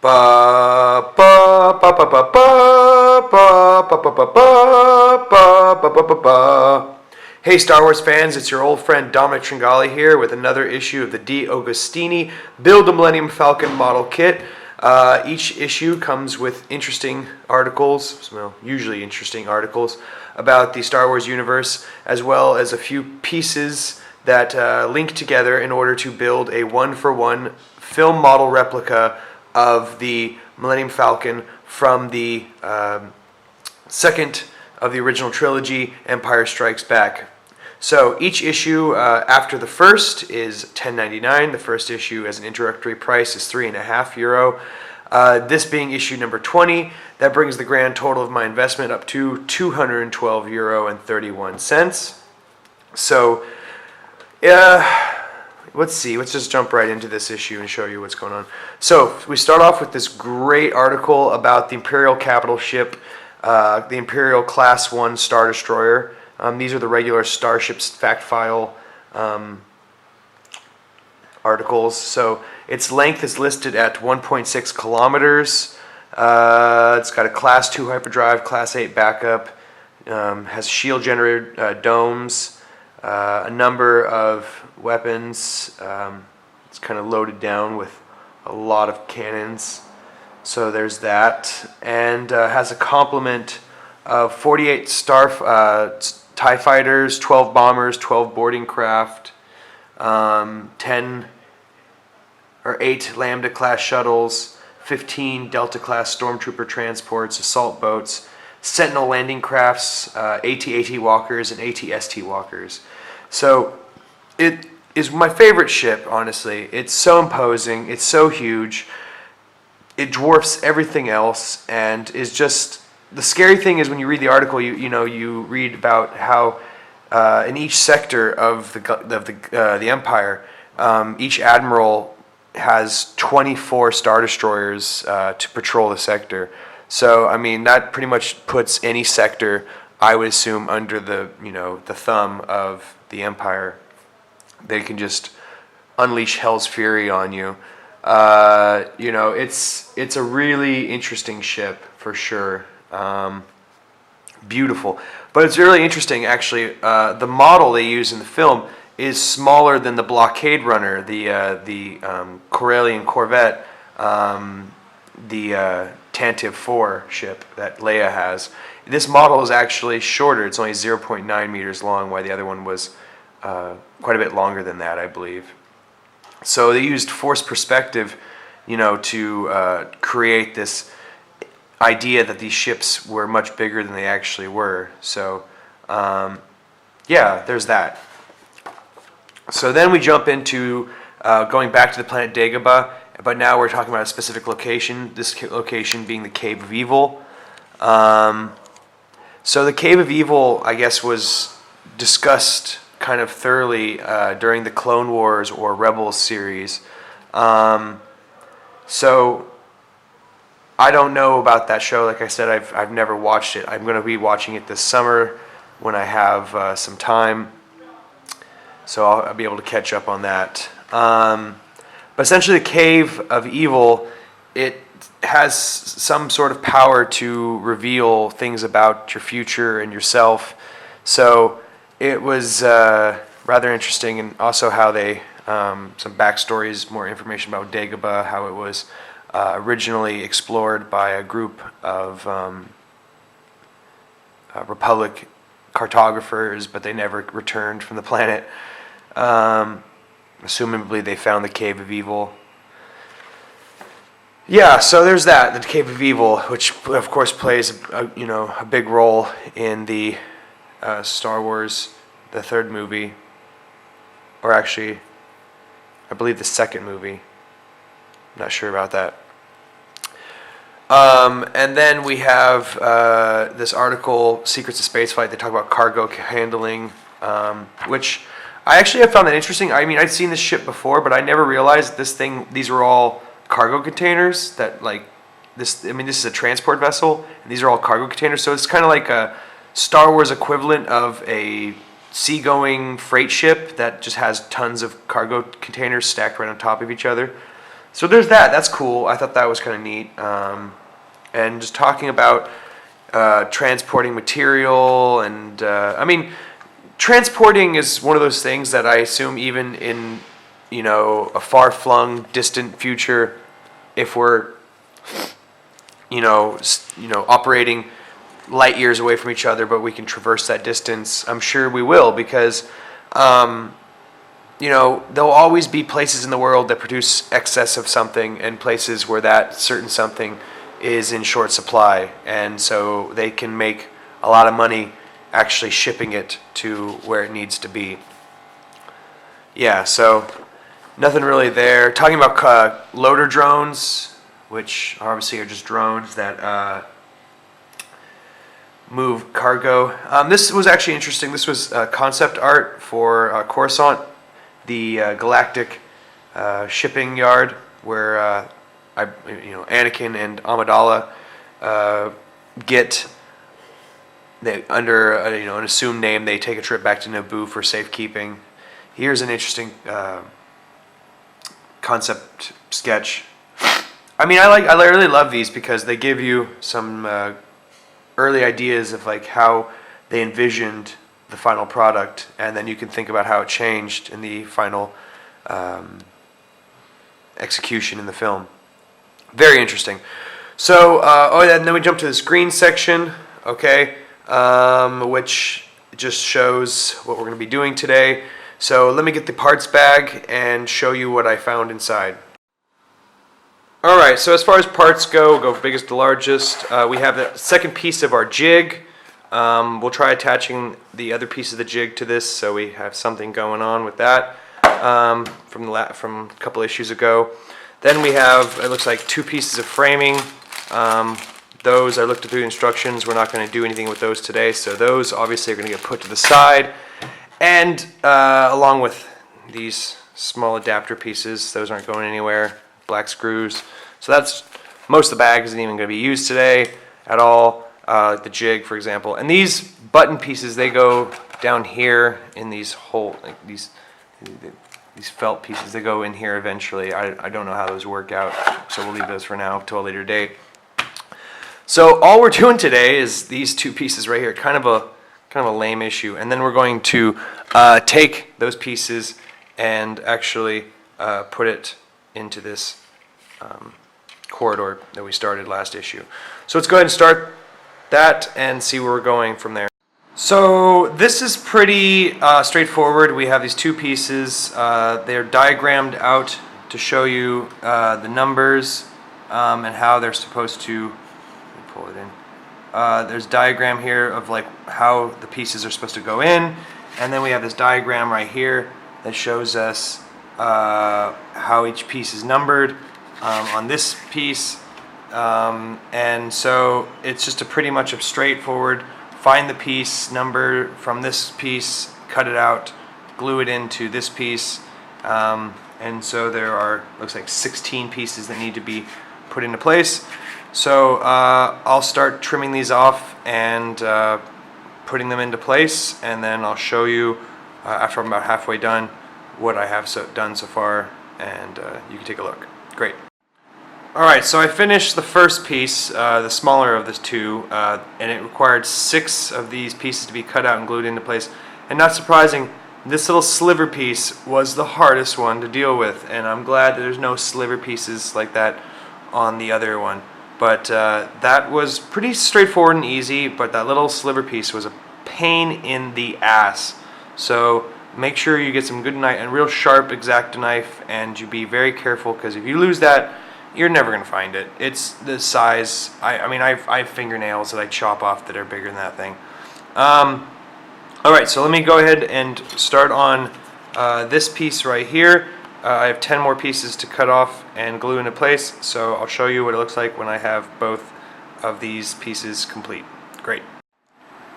Ba ba ba ba ba ba ba ba ba ba ba ba ba ba ba. Hey Star Wars fans, it's your old friend Dominic Tringali here with another issue of the D. Agostini Build a Millennium Falcon model kit. Each issue comes with interesting articles, well, usually interesting articles, about the Star Wars universe, as well as a few pieces that link together in order to build a one-for-one film model replica of the Millennium Falcon from the second of the original trilogy, Empire Strikes Back. So each issue after the first is $10.99. The first issue as an introductory price is €3.50. This being issue number 20, that brings the grand total of my investment up to €212.31. So let's see. Let's just jump right into this issue and show you what's going on. So we start off with this great article about the Imperial capital ship, the Imperial Class 1 Star Destroyer. These are the regular Starships fact file articles. So its length is listed at 1.6 kilometers. It's got a Class 2 hyperdrive, Class 8 backup, has shield generated domes, a number of weapons. It's kind of loaded down with a lot of cannons. So there's that, and has a complement of 48 TIE fighters, 12 bombers, 12 boarding craft, 10 or 8 Lambda class shuttles, 15 Delta class stormtrooper transports, assault boats, Sentinel landing crafts, AT-AT walkers, and AT-ST walkers. So it is my favorite ship, honestly. It's so imposing, it's so huge, it dwarfs everything else, and is just, the scary thing is when you read the article, you read about how in each sector of the Empire, each admiral has 24 Star Destroyers to patrol the sector. So I mean that pretty much puts any sector, I would assume, under the the thumb of the Empire. They can just unleash hell's fury on you. It's a really interesting ship for sure. Beautiful, but it's really interesting actually. The model they use in the film is smaller than the blockade runner, the Corellian corvette, the Tantive 4 ship that Leia has. This model is actually shorter. It's only 0.9 meters long, while the other one was quite a bit longer than that, I believe. So they used forced perspective, to create this idea that these ships were much bigger than they actually were. So, yeah, there's that. So then we jump into going back to the planet Dagobah, but now we're talking about a specific location, this location being the Cave of Evil. So the Cave of Evil, I guess, was discussed kind of thoroughly during the Clone Wars or Rebels series. So I don't know about that show. Like I said, I've never watched it. I'm going to be watching it this summer when I have some time. So I'll be able to catch up on that. But essentially the Cave of Evil, it has some sort of power to reveal things about your future and yourself. So it was rather interesting, and also how they, some backstories, more information about Dagobah, how it was originally explored by a group of Republic cartographers, but they never returned from the planet. Assumably they found the Cave of Evil. Yeah, so there's that, the Cave of Evil, which of course plays a big role in the Star Wars, the third movie, or actually, I believe the second movie. I'm not sure about that. And then we have this article, Secrets of Spaceflight. They talk about cargo handling, which I actually have found that interesting. I mean, I'd seen this ship before, but I never realized these were all cargo containers that, like, this is a transport vessel, and these are all cargo containers. So it's kind of like a Star Wars equivalent of a seagoing freight ship that just has tons of cargo containers stacked right on top of each other. So there's that. That's cool. I thought that was kind of neat. And just talking about transporting material, and I mean, transporting is one of those things that I assume even in, a far-flung, distant future, if we're, operating light years away from each other, but we can traverse that distance, I'm sure we will, because there'll always be places in the world that produce excess of something, and places where that certain something is in short supply, and so they can make a lot of money actually shipping it to where it needs to be. Yeah, so nothing really there. Talking about loader drones, which obviously are just drones that move cargo. This was actually interesting. This was concept art for Coruscant, the galactic shipping yard where Anakin and Amidala get under an assumed name. They take a trip back to Naboo for safekeeping. Here's an interesting concept sketch. I mean, I really love these because they give you some early ideas of like how they envisioned the final product, and then you can think about how it changed in the final execution in the film. Very interesting. So, and then we jump to this green section, okay, which just shows what we're going to be doing today. So let me get the parts bag and show you what I found inside. Alright, so as far as parts go, we'll go biggest to largest. We have the second piece of our jig. We'll try attaching the other piece of the jig to this so we have something going on with that from a couple issues ago. Then we have, it looks like, two pieces of framing. Those, I looked through the instructions, we're not going to do anything with those today, so those obviously are going to get put to the side. And along with these small adapter pieces, those aren't going anywhere, black screws. So that's, most of the bag isn't even going to be used today at all, like the jig, for example. And these button pieces, they go down here in these these felt pieces, they go in here eventually. I don't know how those work out, so we'll leave those for now till a later date. So all we're doing today is these two pieces right here, kind of a lame issue, and then we're going to take those pieces and actually put it into this corridor that we started last issue. So let's go ahead and start that and see where we're going from there. So this is pretty straightforward. We have these two pieces. They're diagrammed out to show you the numbers and how they're supposed to, let me pull it in. There's a diagram here of like how the pieces are supposed to go in, and then we have this diagram right here that shows us how each piece is numbered on this piece, and so it's just pretty much a straightforward find the piece number from this piece, cut it out, glue it into this piece, and so there are, looks like 16 pieces that need to be put into place. So I'll start trimming these off and putting them into place, and then I'll show you after I'm about halfway done what I have done so far, and you can take a look. Great. Alright, so I finished the first piece, the smaller of the two, and it required 6 of these pieces to be cut out and glued into place. And not surprising, this little sliver piece was the hardest one to deal with, and I'm glad that there's no sliver pieces like that on the other one. But that was pretty straightforward and easy, but that little sliver piece was a pain in the ass. So make sure you get some good knife, and real sharp X-Acto knife, and you be very careful, because if you lose that, you're never going to find it. It's the size, I mean, I have fingernails that I chop off that are bigger than that thing. Alright, so let me go ahead and start on this piece right here. I have 10 more pieces to cut off and glue into place, so I'll show you what it looks like when I have both of these pieces complete. Great.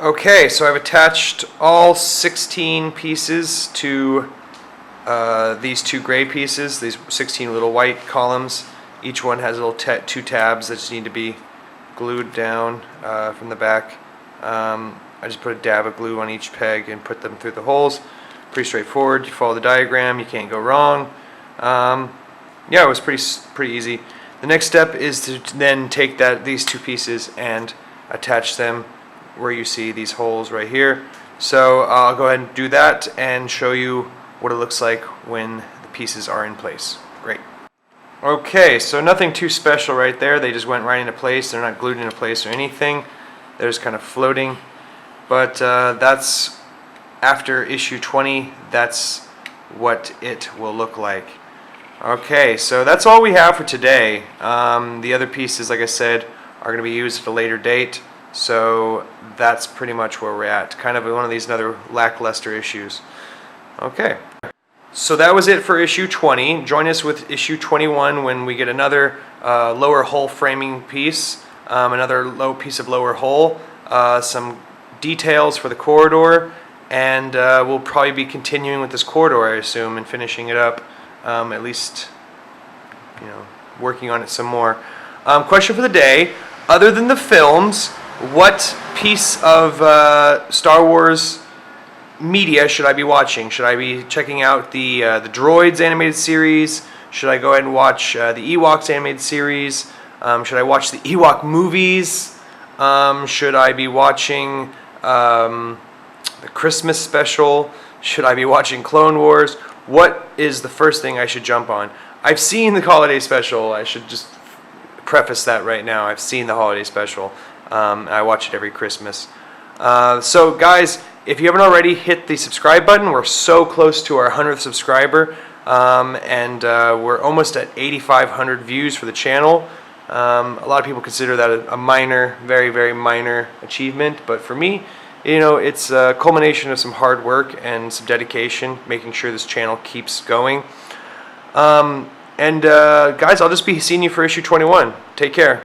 Okay, so I've attached all 16 pieces to these two gray pieces, these 16 little white columns. Each one has little 2 tabs that just need to be glued down from the back. I just put a dab of glue on each peg and put them through the holes. Pretty straightforward. You follow the diagram, you can't go wrong. yeah, it was pretty easy. The next step is to then take these two pieces and attach them where you see these holes right here. So I'll go ahead and do that and show you what it looks like when the pieces are in place. Great. Okay, so nothing too special right there. They just went right into place. They're not glued into place or anything. They're just kind of floating. But that's after issue 20. That's what it will look like. Okay, so that's all we have for today. The other pieces, like I said, are going to be used at a later date. So that's pretty much where we're at. Kind of one of these other lackluster issues. Okay. So that was it for issue 20. Join us with issue 21 when we get another lower hull framing piece, another piece of lower hull, some details for the corridor, and we'll probably be continuing with this corridor, I assume, and finishing it up, at least, working on it some more. Question for the day: other than the films, what piece of Star Wars media should I be watching? Should I be checking out the Droids animated series? Should I go ahead and watch the Ewoks animated series? Should I watch the Ewok movies? Should I be watching the Christmas special? Should I be watching Clone Wars? What is the first thing I should jump on? I've seen the holiday special. I should just preface that right now. I've seen the holiday special. I watch it every Christmas. So guys, if you haven't already, hit the subscribe button. We're so close to our 100th subscriber, and we're almost at 8,500 views for the channel. A lot of people consider that a minor, very, very minor achievement, but for me, it's a culmination of some hard work and some dedication, making sure this channel keeps going. Guys, I'll just be seeing you for issue 21. Take care.